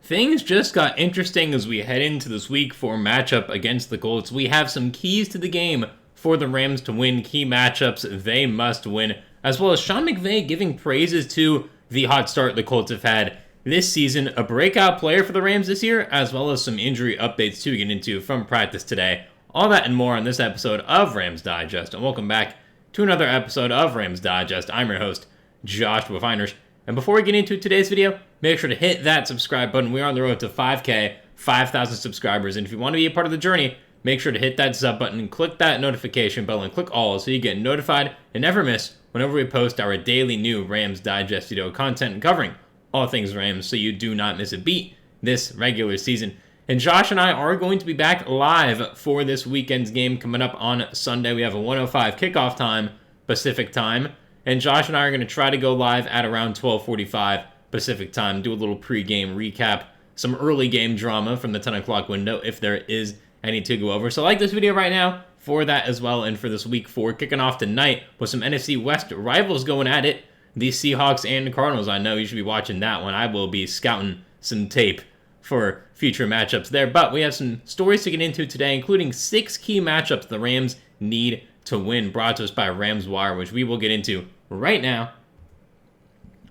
Things just got interesting as we head into this week 4 matchup against the Colts. We have some keys to the game for the Rams to win, key matchups they must win, as well as Sean McVay giving praises to the hot start the Colts have had this season, a breakout player for the Rams this year, as well as some injury updates to get into from practice today. All that and more on this episode of Rams Digest, and welcome back to another episode of Rams Digest. I'm your host, Joshua Finehirsh. And before we get into today's video, make sure to hit that subscribe button. We are on the road to 5K, 5,000 subscribers. And if you want to be a part of the journey, make sure to hit that sub button and click that notification bell and click all so you get notified and never miss whenever we post our daily new Rams Digest video content covering all things Rams, so you do not miss a beat this regular season. And Josh and I are going to be back live for this weekend's game coming up on Sunday. We have a 1:05 kickoff time, Pacific time. And Josh and I are going to try to go live at around 12:45 Pacific time, do a little pre-game recap, some early game drama from the 10 o'clock window if there is any to go over. So like this video right now for that as well, and for this week 4, kicking off tonight with some NFC West rivals going at it. The Seahawks and Cardinals. I know you should be watching that one. I will be scouting some tape for future matchups there. But we have some stories to get into today, including 6 key matchups the Rams need to win, brought to us by Rams Wire, which we will get into right now.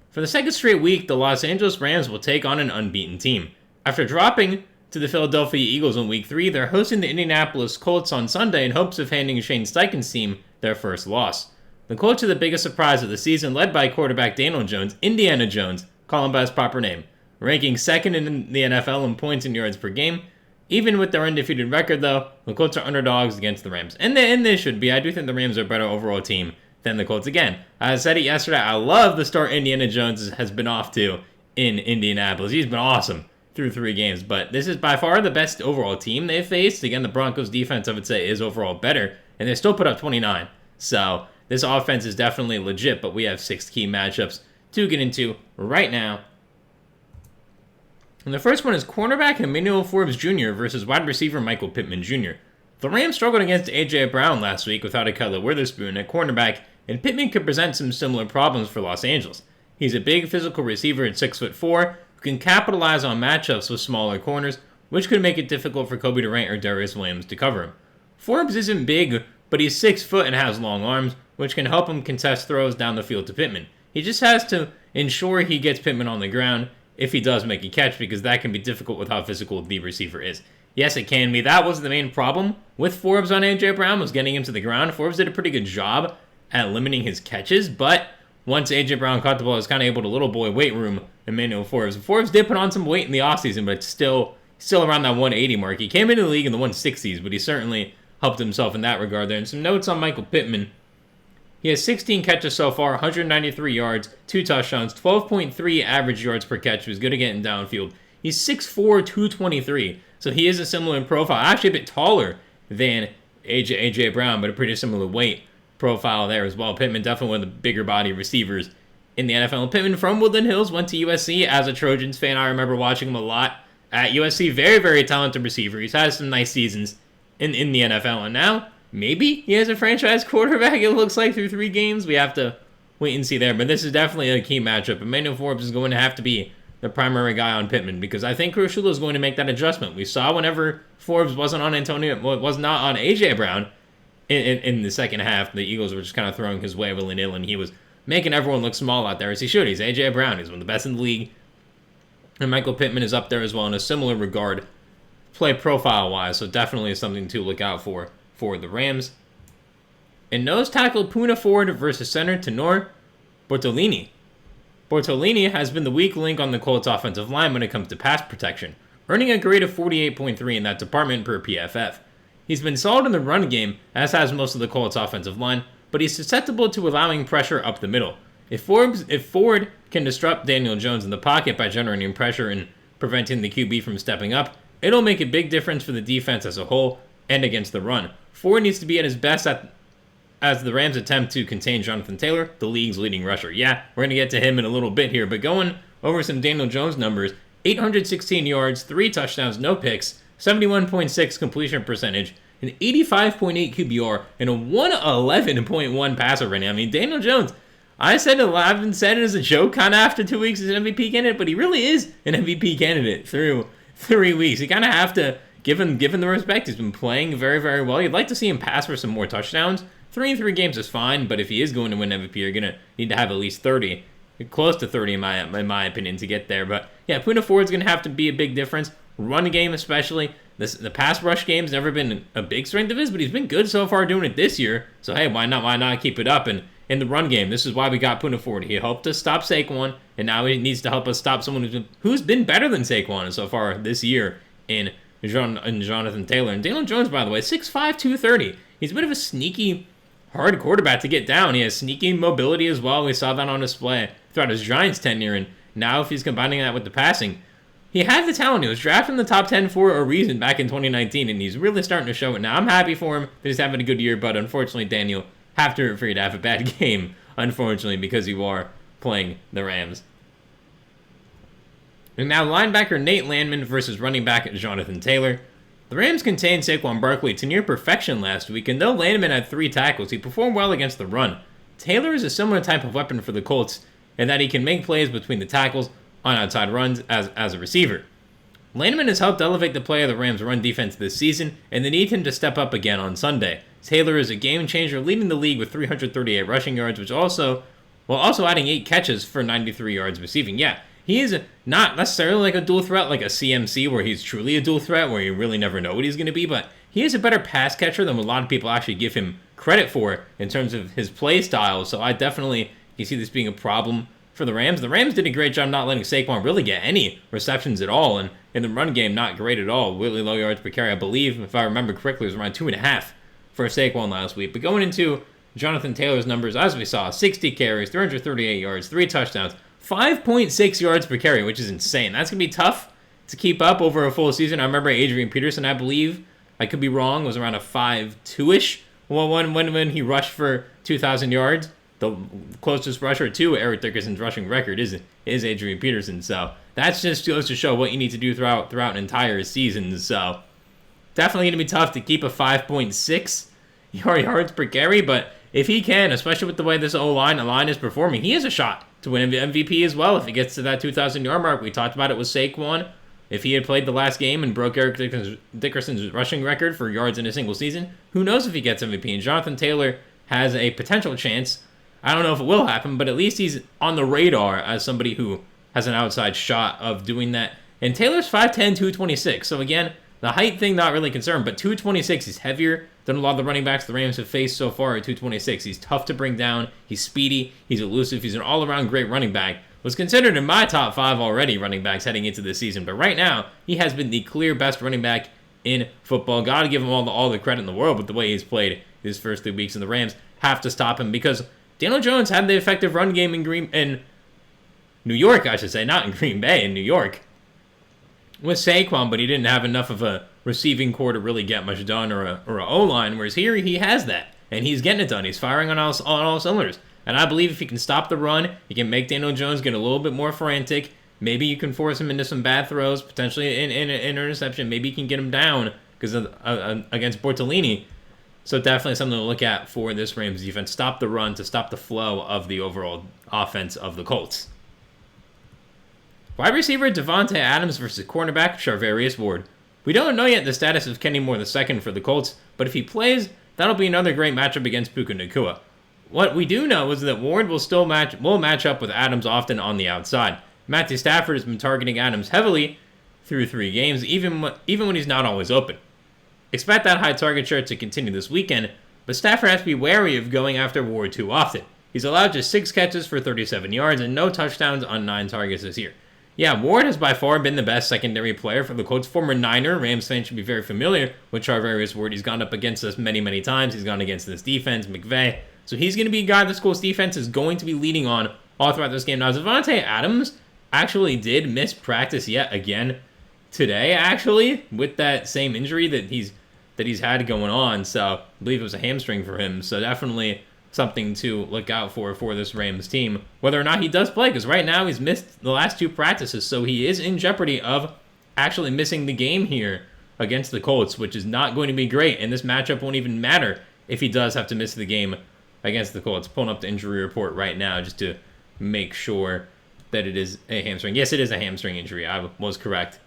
For the second straight week, the Los Angeles Rams will take on an unbeaten team. After dropping to the Philadelphia Eagles in Week 3, they're hosting the Indianapolis Colts on Sunday in hopes of handing Shane Steichen's team their first loss. The Colts are the biggest surprise of the season, led by quarterback Daniel Jones, Indiana Jones, call him by his proper name, ranking second in the NFL in points and yards per game. Even with their undefeated record, though, the Colts are underdogs against the Rams. And they should be. I do think the Rams are a better overall team than the Colts. Again, I said it yesterday, I love the start Indiana Jones has been off to in Indianapolis. He's been awesome through 3 games, but this is by far the best overall team they've faced. Again, the Broncos defense, I would say, is overall better, and they still put up 29. So this offense is definitely legit, but we have 6 key matchups to get into right now. And the first one is cornerback Emmanuel Forbes Jr. versus wide receiver Michael Pittman Jr. The Rams struggled against A.J. Brown last week without Ahkello Witherspoon at cornerback, and Pittman could present some similar problems for Los Angeles. He's a big physical receiver at 6'4", who can capitalize on matchups with smaller corners, which could make it difficult for Kobe Durant or Darius Williams to cover him. Forbes isn't big, but he's 6 foot and has long arms, which can help him contest throws down the field to Pittman. He just has to ensure he gets Pittman on the ground if he does make a catch, because that can be difficult with how physical the receiver is. Yes, it can be. That was the main problem with Forbes on A.J. Brown, was getting him to the ground. Forbes did a pretty good job at limiting his catches, but once A.J. Brown caught the ball, he was kind of able to little boy weight room Emmanuel Forbes. Forbes did put on some weight in the offseason, but still around that 180 mark. He came into the league in the 160s, but he certainly helped himself in that regard there. And some notes on Michael Pittman. He has 16 catches so far, 193 yards, 2 touchdowns, 12.3 average yards per catch. He was good at getting downfield. He's 6'4", 223, so he is a similar profile. Actually a bit taller than A.J. Brown, but a pretty similar weight profile there as well. Pittman definitely one of the bigger body receivers in the NFL. Pittman from Woodland Hills, went to USC as a Trojans fan. I remember watching him a lot at USC. Very, very talented receiver. He's had some nice seasons in the NFL, and now maybe he has a franchise quarterback, it looks like, through 3 games. We have to wait and see there, but this is definitely a key matchup. Emmanuel Forbes is going to have to be the primary guy on Pittman, because I think Kushula is going to make that adjustment. We saw whenever Forbes wasn't on was not on A.J. Brown in the second half, the Eagles were just kind of throwing his way willy-nilly, and he was making everyone look small out there, as he should. He's A.J. Brown. He's one of the best in the league. And Michael Pittman is up there as well in a similar regard, play profile-wise, so definitely something to look out for the Rams. And nose tackle Puka Nacua versus center Tenor Bortolini. Bortolini has been the weak link on the Colts offensive line when it comes to pass protection, earning a grade of 48.3 in that department per PFF. He's been solid in the run game, as has most of the Colts offensive line, but he's susceptible to allowing pressure up the middle. If Ford can disrupt Daniel Jones in the pocket by generating pressure and preventing the QB from stepping up, it'll make a big difference for the defense as a whole and against the run. Ford needs to be at his best as the Rams attempt to contain Jonathan Taylor, the league's leading rusher. Yeah, we're going to get to him in a little bit here, but going over some Daniel Jones numbers, 816 yards, 3 touchdowns, no picks, 71.6 completion percentage, an 85.8 QBR, and a 111.1 passer rating. I mean, Daniel Jones, I've been saying it as a joke kind of after 2 weeks as an MVP candidate, but he really is an MVP candidate through 3 weeks. You kind of have to give him the respect. He's been playing very, very well. You'd like to see him pass for some more touchdowns. 3 in 3 games is fine, but if he is going to win MVP, you're going to need to have at least 30. Close to 30 in my opinion to get there. But yeah, Puka Nacua is going to have to be a big difference. Run game especially. The pass rush game's never been a big strength of his, but he's been good so far doing it this year. So hey, why not keep it up? And in the run game, this is why we got Puka Nacua. He helped us stop Saquon, and now he needs to help us stop someone who's been better than Saquon so far this year in Jonathan Taylor. And Daniel Jones, by the way, 6'5", 230. He's a bit of a sneaky, hard quarterback to get down. He has sneaky mobility as well. We saw that on display throughout his Giants tenure, and now if he's combining that with the passing, he had the talent. He was drafted in the top 10 for a reason back in 2019, and he's really starting to show it now. I'm happy for him that he's having a good year, but unfortunately, Daniel, have to root for you to have a bad game, unfortunately, because you are playing the Rams. And now linebacker Nate Landman versus running back Jonathan Taylor. The Rams contained Saquon Barkley to near perfection last week, and though Landman had 3 tackles, he performed well against the run. Taylor is a similar type of weapon for the Colts in that he can make plays between the tackles on outside runs as a receiver. Landman has helped elevate the play of the Rams' run defense this season, and they need him to step up again on Sunday. Taylor is a game changer, leading the league with 338 rushing yards, while also adding 8 catches for 93 yards receiving. Yeah, he is not necessarily like a dual threat like a CMC where he's truly a dual threat where you really never know what he's going to be, but he is a better pass catcher than what a lot of people actually give him credit for in terms of his play style, so I definitely can see this being a problem for the Rams. The Rams did a great job not letting Saquon really get any receptions at all, and in the run game, not great at all. Really low yards per carry, I believe, if I remember correctly, it was around 2.5 for Saquon last week. But going into Jonathan Taylor's numbers, as we saw, 60 carries, 338 yards, 3 touchdowns, 5.6 yards per carry, which is insane. That's going to be tough to keep up over a full season. I remember Adrian Peterson, I believe, I could be wrong, was around a 5.2-ish when he rushed for 2,000 yards. The closest rusher to Eric Dickerson's rushing record is Adrian Peterson. So that just goes to show what you need to do throughout an entire season. So definitely going to be tough to keep a 5.6 yards per carry. But if he can, especially with the way this line is performing, he has a shot to win MVP as well if he gets to that 2,000-yard mark. We talked about it with Saquon. If he had played the last game and broke Eric Dickerson's rushing record for yards in a single season, who knows if he gets MVP. And Jonathan Taylor has a potential chance. I don't know if it will happen, but at least he's on the radar as somebody who has an outside shot of doing that. And Taylor's 5'10", 226. So again, the height thing not really concerned, but 226, he's heavier than a lot of the running backs the Rams have faced so far at 226. He's tough to bring down. He's speedy. He's elusive. He's an all-around great running back. Was considered in my top 5 already running backs heading into this season, but right now, he has been the clear best running back in football. Got to give him all the credit in the world with the way he's played his first 3 weeks, and the Rams have to stop him because Daniel Jones had the effective run game in New York, I should say, not in Green Bay, in New York, with Saquon, but he didn't have enough of a receiving core to really get much done or a O-line, whereas here he has that, and he's getting it done. He's firing on all cylinders, and I believe if he can stop the run, he can make Daniel Jones get a little bit more frantic. Maybe you can force him into some bad throws, potentially in an interception. Maybe you can get him down because against Bortolini. So definitely something to look at for this Rams defense. Stop the run to stop the flow of the overall offense of the Colts. Wide receiver Devontae Adams versus cornerback Charvarius Ward. We don't know yet the status of Kenny Moore II for the Colts, but if he plays, that'll be another great matchup against Puka Nacua. What we do know is that Ward will match up with Adams often on the outside. Matthew Stafford has been targeting Adams heavily through 3 games, even when he's not always open. Expect that high target share to continue this weekend, but Stafford has to be wary of going after Ward too often. He's allowed just 6 catches for 37 yards and no touchdowns on 9 targets this year. Yeah, Ward has by far been the best secondary player for the Colts. Former Niner, Rams fans should be very familiar with Charvarius Ward. He's gone up against us many, many times. He's gone against this defense, McVay. So he's going to be a guy this Colts defense is going to be leading on all throughout this game. Now, Devontae Adams actually did miss practice yet again today, actually, with that same injury that he's had going on. So I believe it was a hamstring for him. So definitely something to look out for this Rams team, whether or not he does play, because right now he's missed the last 2 practices, so he is in jeopardy of actually missing the game here against the Colts, which is not going to be great, and this matchup won't even matter if he does have to miss the game against the Colts. Pulling up the injury report right now just to make sure that it is a hamstring. Yes, it is a hamstring injury. I was correct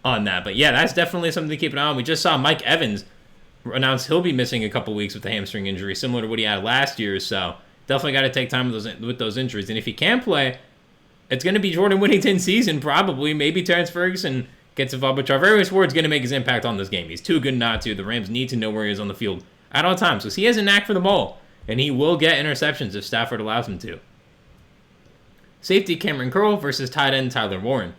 on that. But yeah, that's definitely something to keep an eye on. We just saw Mike Evans announce he'll be missing a couple weeks with the hamstring injury, similar to what he had last year. So definitely got to take time with those injuries. And if he can play, it's going to be Jordan Whittington's season, probably. Maybe Terrence Ferguson gets involved, but Charvarius Ward's going to make his impact on this game. He's too good not to. The Rams need to know where he is on the field at all times, because he has a knack for the ball, and he will get interceptions if Stafford allows him to. Safety Cameron Curl versus tight end Tyler Warren.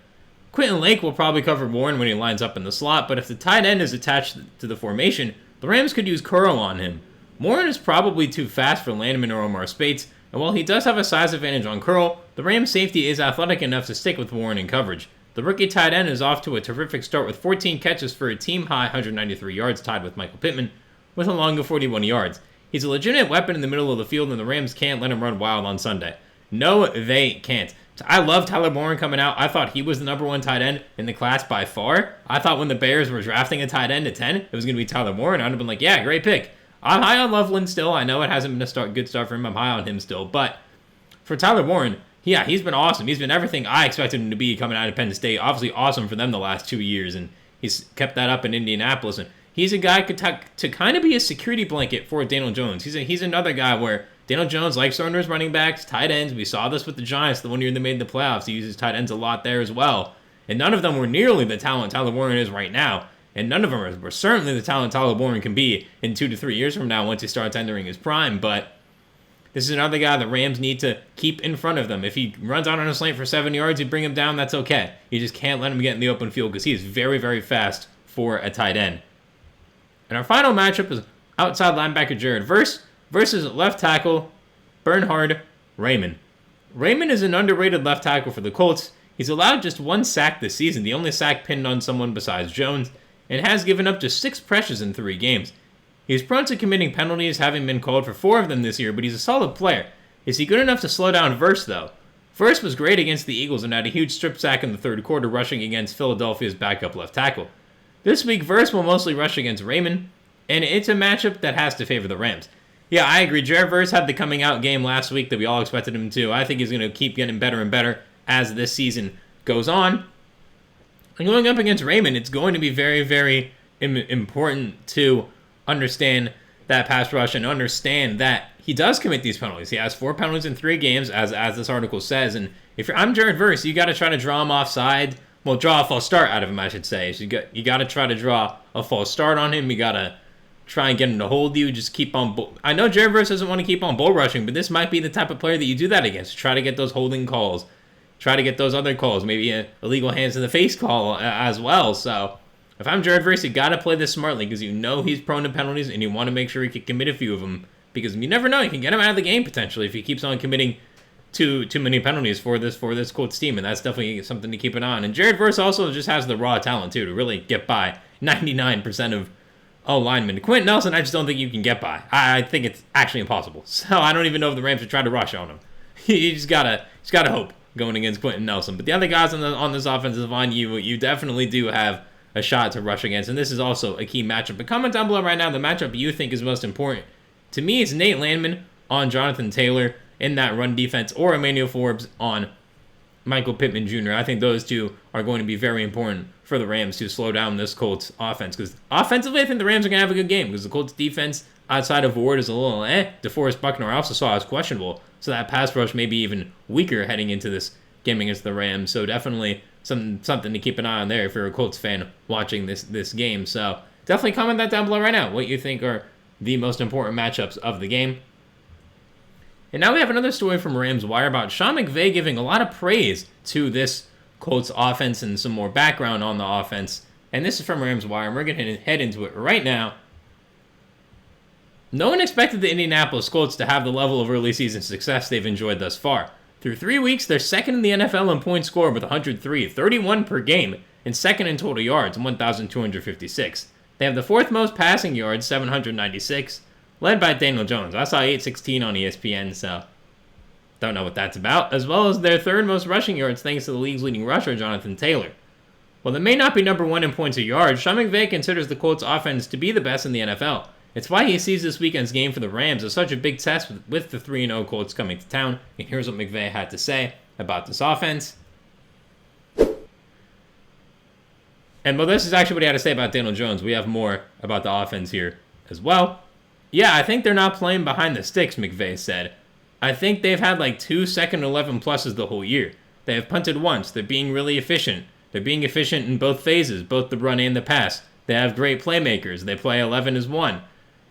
Quentin Lake will probably cover Warren when he lines up in the slot, but if the tight end is attached to the formation, the Rams could use Curl on him. Warren is probably too fast for Landman or Omar Spates, and while he does have a size advantage on Curl, the Rams safety is athletic enough to stick with Warren in coverage. The rookie tight end is off to a terrific start with 14 catches for a team-high 193 yards, tied with Michael Pittman, with a long of 41 yards. He's a legitimate weapon in the middle of the field, and the Rams can't let him run wild on Sunday. No, they can't. I love Tyler Warren coming out. I thought he was the number one tight end in the class by far. I thought when the Bears were drafting a tight end at 10, it was going to be Tyler Warren. I'd have been like, yeah, great pick. I'm high on Loveland still. I know it hasn't been a good start for him. I'm high on him still. But for Tyler Warren, yeah, he's been awesome. He's been everything I expected him to be coming out of Penn State. Obviously awesome for them the last 2 years, and he's kept that up in Indianapolis. And he's a guy to kind of be a security blanket for Daniel Jones. He's another guy where Daniel Jones likes throwing to his running backs, tight ends. We saw this with the Giants the one year they made the playoffs. He uses tight ends a lot there as well. And none of them were nearly the talent Tyler Warren is right now. And none of them were certainly the talent Tyler Warren can be in 2 to 3 years from now once he starts entering his prime. But this is another guy the Rams need to keep in front of them. If he runs out on a slant for 7 yards, you bring him down, that's okay. You just can't let him get in the open field because he is very, very fast for a tight end. And our final matchup is outside linebacker Jared Verse versus left tackle Bernhard Raimann. Raimann is an underrated left tackle for the Colts. He's allowed just 1 sack this season, the only sack pinned on someone besides Jones, and has given up just 6 pressures in 3 games. He's prone to committing penalties, having been called for 4 of them this year, but he's a solid player. Is he good enough to slow down Verse, though? Verse was great against the Eagles and had a huge strip sack in the third quarter, rushing against Philadelphia's backup left tackle. This week, Verse will mostly rush against Raimann, and it's a matchup that has to favor the Rams. Yeah, I agree. Jared Verse had the coming out game last week that we all expected him to. I think he's going to keep getting better and better as this season goes on. And going up against Raimann, it's going to be very, very important to understand that pass rush and understand that he does commit these penalties. He has 4 penalties in 3 games, as this article says. And if I'm Jared Verse, you got to try to draw him offside. Well, draw a false start out of him, I should say. So you got to try to draw a false start on him. You got to try and get him to hold you. Just keep on. I know Jared Verse doesn't want to keep on bull rushing, but this might be the type of player that you do that against. Try to get those holding calls. Try to get those other calls. Maybe a illegal hands in the face call as well. So if I'm Jared Verse, you got to play this smartly because you know he's prone to penalties and you want to make sure he can commit a few of them because you never know. You can get him out of the game potentially if he keeps on committing too many penalties for this Colts team, and that's definitely something to keep an eye on. And Jared Verse also just has the raw talent too to really get by 99% of linemen. Quentin Nelson, I just don't think you can get by. I think it's actually impossible. So I don't even know if the Rams should try to rush on him. You just gotta hope going against Quentin Nelson. But the other guys on this offensive line, you definitely do have a shot to rush against, and this is also a key matchup. But comment down below right now the matchup you think is most important. To me, it's Nate Landman on Jonathan Taylor in that run defense, or Emmanuel Forbes on Michael Pittman Jr. I think those two are going to be very important for the Rams to slow down this Colts offense. Because offensively, I think the Rams are going to have a good game. Because the Colts defense outside of Ward is a little DeForest Buckner I also saw as questionable. So that pass rush may be even weaker heading into this game against the Rams. So definitely something to keep an eye on there if you're a Colts fan watching this game. So definitely comment that down below right now. What you think are the most important matchups of the game. And now we have another story from Rams Wire about Sean McVay giving a lot of praise to this Colts offense and some more background on the offense. And this is from Rams Wire, and we're going to head into it right now. No one expected the Indianapolis Colts to have the level of early season success they've enjoyed thus far. Through 3 weeks, they're second in the NFL in points scored with 103, 31 per game, and second in total yards, 1,256. They have the 4th most passing yards, 796, led by Daniel Jones. I saw 816 on ESPN, so don't know what that's about, as well as their 3rd most rushing yards thanks to the league's leading rusher, Jonathan Taylor. While they may not be number 1 in points or yards, Sean McVay considers the Colts offense to be the best in the NFL. It's why he sees this weekend's game for the Rams as such a big test with the 3-0 Colts coming to town. And here's what McVay had to say about this offense. And well, this is actually what he had to say about Daniel Jones. We have more about the offense here as well. Yeah, I think they're not playing behind the sticks, McVay said. I think they've had like 2 second 11 pluses the whole year. They have punted once. They're being really efficient. They're being efficient in both phases, both the run and the pass. They have great playmakers. They play 11 as 1.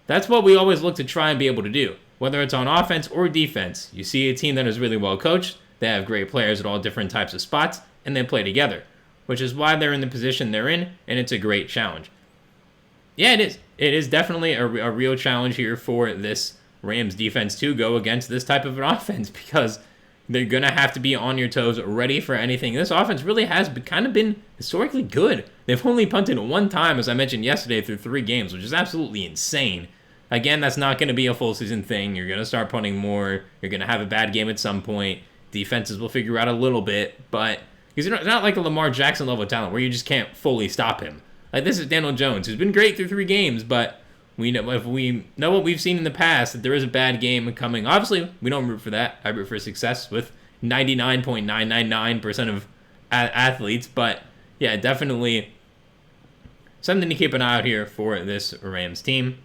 That's what we always look to try and be able to do, whether it's on offense or defense. You see a team that is really well coached. They have great players at all different types of spots, and they play together, which is why they're in the position they're in, and it's a great challenge. Yeah, it is. It is definitely a real challenge here for this Rams defense to go against this type of an offense, because they're going to have to be on your toes, ready for anything. This offense really has kind of been historically good. They've only punted 1 time, as I mentioned yesterday, through 3 games, which is absolutely insane. Again, that's not going to be a full season thing. You're going to start punting more. You're going to have a bad game at some point. Defenses will figure out a little bit, but because it's not like a Lamar Jackson level of talent where you just can't fully stop him. Like, this is Daniel Jones, who's been great through 3 games, but we know, if we know what we've seen in the past, that there is a bad game coming. Obviously, we don't root for that. I root for success with 99.999% of athletes, but yeah, definitely something to keep an eye out here for this Rams team.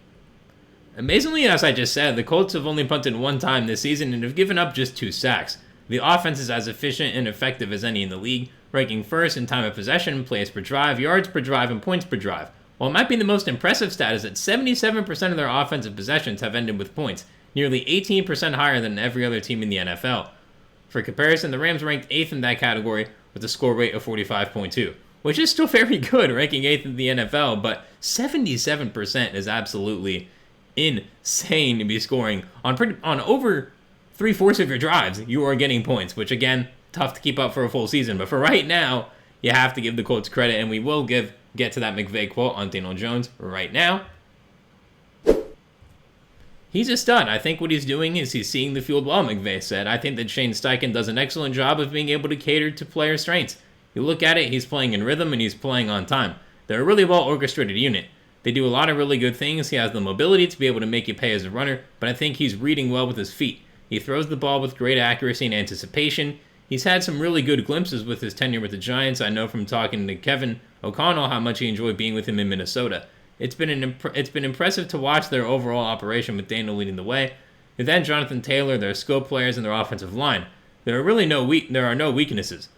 Amazingly, as I just said, the Colts have only punted 1 time this season and have given up just 2 sacks. The offense is as efficient and effective as any in the league, ranking first in time of possession, plays per drive, yards per drive, and points per drive. While it might be the most impressive stat is that 77% of their offensive possessions have ended with points, nearly 18% higher than every other team in the NFL. For comparison, the Rams ranked 8th in that category with a score rate of 45.2, which is still very good, ranking 8th in the NFL, but 77% is absolutely insane to be scoring on over 3/4 of your drives. You are getting points, which again, tough to keep up for a full season. But for right now, you have to give the Colts credit, and we will get to that McVay quote on Daniel Jones right now. He's a stud. I think what he's doing is he's seeing the field well, McVay said. I think that Shane Steichen does an excellent job of being able to cater to player strengths. You look at it, he's playing in rhythm and he's playing on time. They're a really well orchestrated unit. They do a lot of really good things. He has the mobility to be able to make you pay as a runner, but I think he's reading well with his feet. He throws the ball with great accuracy and anticipation. He's had some really good glimpses with his tenure with the Giants. I know from talking to Kevin O'Connell how much he enjoyed being with him in Minnesota. It's been impressive to watch their overall operation with Daniel leading the way. And then Jonathan Taylor, their skill players, and their offensive line. There are no weaknesses.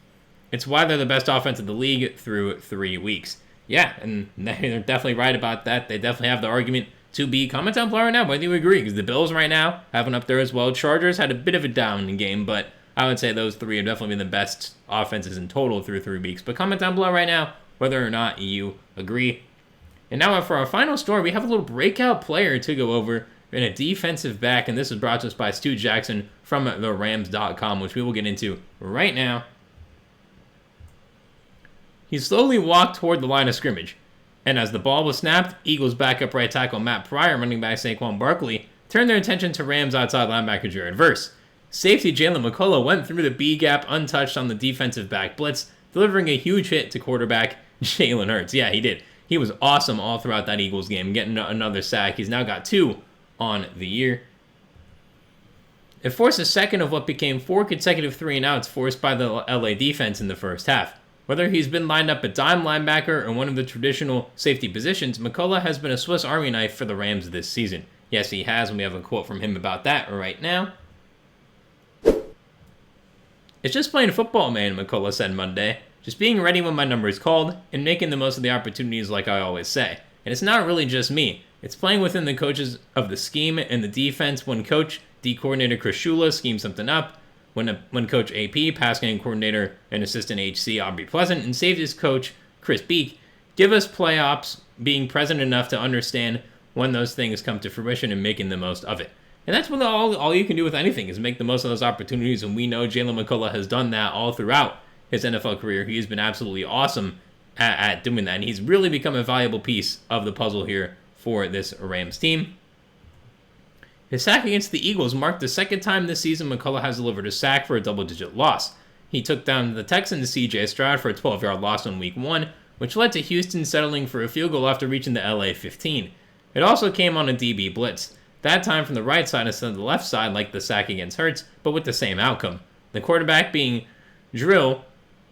It's why they're the best offense in the league through 3 weeks. Yeah, and they're definitely right about that. They definitely have the argument to be. Comment down below right now whether you agree, because the Bills right now have one up there as well. Chargers had a bit of a down game, but I would say those 3 have definitely been the best offenses in total through 3 weeks. But comment down below right now whether or not you agree. And now for our final story, we have a little breakout player to go over in a defensive back, and this is brought to us by Stu Jackson from therams.com, which we will get into right now. He slowly walked toward the line of scrimmage, and as the ball was snapped, Eagles backup right tackle Matt Pryor and running back Saquon Barkley turned their attention to Rams outside linebacker Jared Verse. Safety Jalen McCullough went through the B gap untouched on the defensive back blitz, delivering a huge hit to quarterback Jalen Hurts. Yeah, he did. He was awesome all throughout that Eagles game, getting another sack. He's now got 2 on the year. It forced a second of what became 4 consecutive 3-and-outs forced by the LA defense in the first half. Whether he's been lined up at dime linebacker or one of the traditional safety positions, McCullough has been a Swiss Army knife for the Rams this season. Yes, he has, and we have a quote from him about that right now. It's just playing football, man, McCullough said Monday. Just being ready when my number is called and making the most of the opportunities like I always say. And it's not really just me. It's playing within the coaches of the scheme and the defense when Coach D coordinator Chris Shula schemes something up, when Coach AP, pass game coordinator and assistant HC Aubrey Pleasant, and safeties coach Chris Beek give us playoffs, being present enough to understand when those things come to fruition and making the most of it. And that's what all you can do with anything is make the most of those opportunities, and we know Jalen McCullough has done that all throughout his NFL career. He has been absolutely awesome at doing that, and he's really become a valuable piece of the puzzle here for this Rams team. His sack against the Eagles marked the second time this season McCullough has delivered a sack for a double-digit loss. He took down the Texans' C.J. Stroud for a 12-yard loss on Week 1, which led to Houston settling for a field goal after reaching the LA 15. It also came on a DB blitz, that time from the right side instead of the left side like the sack against Hurts, but with the same outcome. The quarterback being Drill,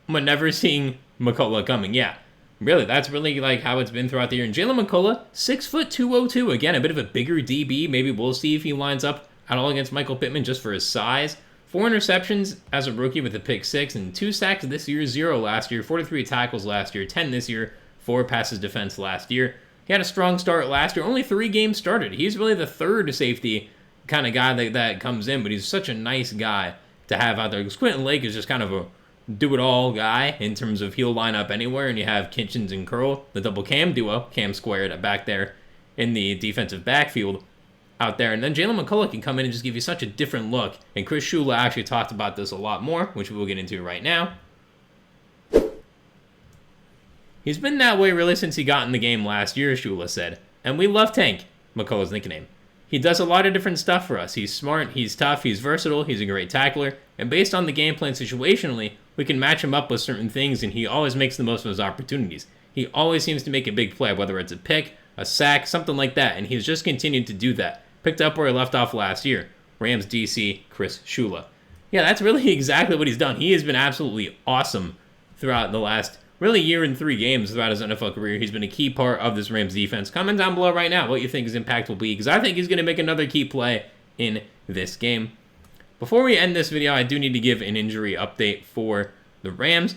but never seeing McCullough coming. Yeah, really, that's really like how it's been throughout the year. And Jalen McCullough, 6'2", 202. Again, a bit of a bigger DB. Maybe we'll see if he lines up at all against Michael Pittman just for his size. 4 interceptions as a rookie with a pick 6, and 2 sacks this year, 0 last year, 43 tackles last year, 10 this year, 4 passes defense last year. He had a strong start last year, only 3 games started. He's really the third safety kind of guy that comes in, but he's such a nice guy to have out there. Because Quentin Lake is just kind of a do-it-all guy in terms of he'll line up anywhere, and you have Kitchens and Curl, the double cam duo, cam squared back there in the defensive backfield out there. And then Jalen McCullough can come in and just give you such a different look. And Chris Shula actually talked about this a lot more, which we'll get into right now. He's been that way really since he got in the game last year, Shula said. And we love Tank, McCullough's nickname. He does a lot of different stuff for us. He's smart, he's tough, he's versatile, he's a great tackler. And based on the game plan situationally, we can match him up with certain things, and he always makes the most of his opportunities. He always seems to make a big play, whether it's a pick, a sack, something like that. And he's just continued to do that. Picked up where he left off last year. Rams DC, Chris Shula. Yeah, that's really exactly what he's done. He has been absolutely awesome throughout the last really year and 3 games throughout his NFL career. He's been a key part of this Rams defense. Comment down below right now what you think his impact will be, because I think he's going to make another key play in this game. Before we end this video, I do need to give an injury update for the Rams.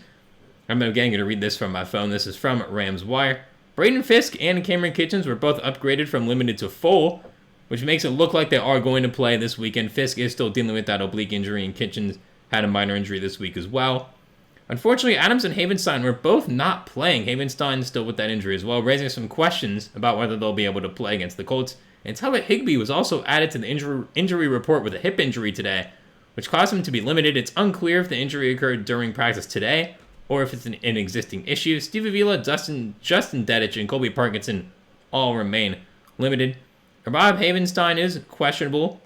I'm again going to read this from my phone. This is from Rams Wire. Braden Fisk and Cameron Kitchens were both upgraded from limited to full, which makes it look like they are going to play this weekend. Fisk is still dealing with that oblique injury, and Kitchens had a minor injury this week as well. Unfortunately, Adams and Havenstein were both not playing. Havenstein still with that injury as well, raising some questions about whether they'll be able to play against the Colts. And Tyler Higbee was also added to the injury report with a hip injury today, which caused him to be limited. It's unclear if the injury occurred during practice today or if it's an existing issue. Steve Avila, Justin Dedich, and Colby Parkinson all remain limited. Rob Havenstein is questionable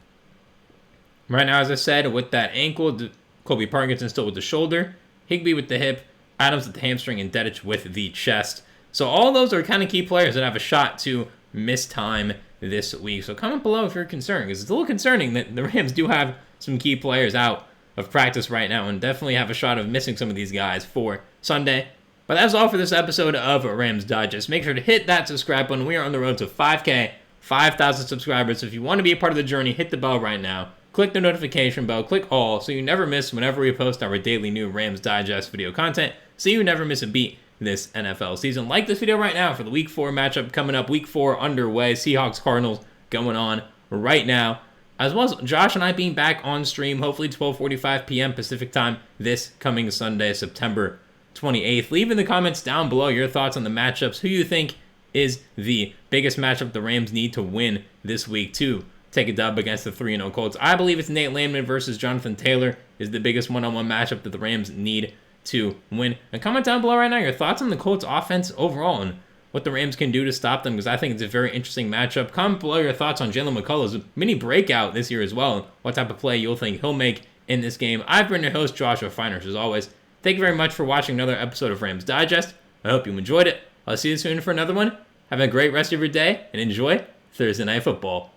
right now, as I said, with that ankle. Colby Parkinson still with the shoulder. Higbee with the hip. Adams with the hamstring. And Dedich with the chest. So all those are kind of key players that have a shot to miss time this week. So comment below if you're concerned, because it's a little concerning that the Rams do have some key players out of practice right now and definitely have a shot of missing some of these guys for Sunday. But that's all for this episode of Rams Digest. Make sure to hit that subscribe button. We are on the road to 5K. 5,000 subscribers. So if you want to be a part of the journey, hit the bell right now. Click the notification bell. Click all so you never miss whenever we post our daily new Rams Digest video content, so you never miss a beat this NFL season. Like this video right now for the Week 4 matchup coming up. Week 4 underway. Seahawks-Cardinals going on right now. As well as Josh and I being back on stream, hopefully 12:45 p.m. Pacific time this coming Sunday, September 28th. Leave in the comments down below your thoughts on the matchups, who you think is the biggest matchup the Rams need to win this week to take a dub against the 3-0 Colts. I believe it's Nate Landman versus Jonathan Taylor is the biggest one-on-one matchup that the Rams need to win. And comment down below right now your thoughts on the Colts offense overall and what the Rams can do to stop them, because I think it's a very interesting matchup. Comment below your thoughts on Jalen McCullough's mini breakout this year as well, and what type of play you'll think he'll make in this game. I've been your host, Joshua Finehirsh, as always. Thank you very much for watching another episode of Rams Digest. I hope you enjoyed it. I'll see you soon for another one. Have a great rest of your day, and enjoy Thursday Night Football.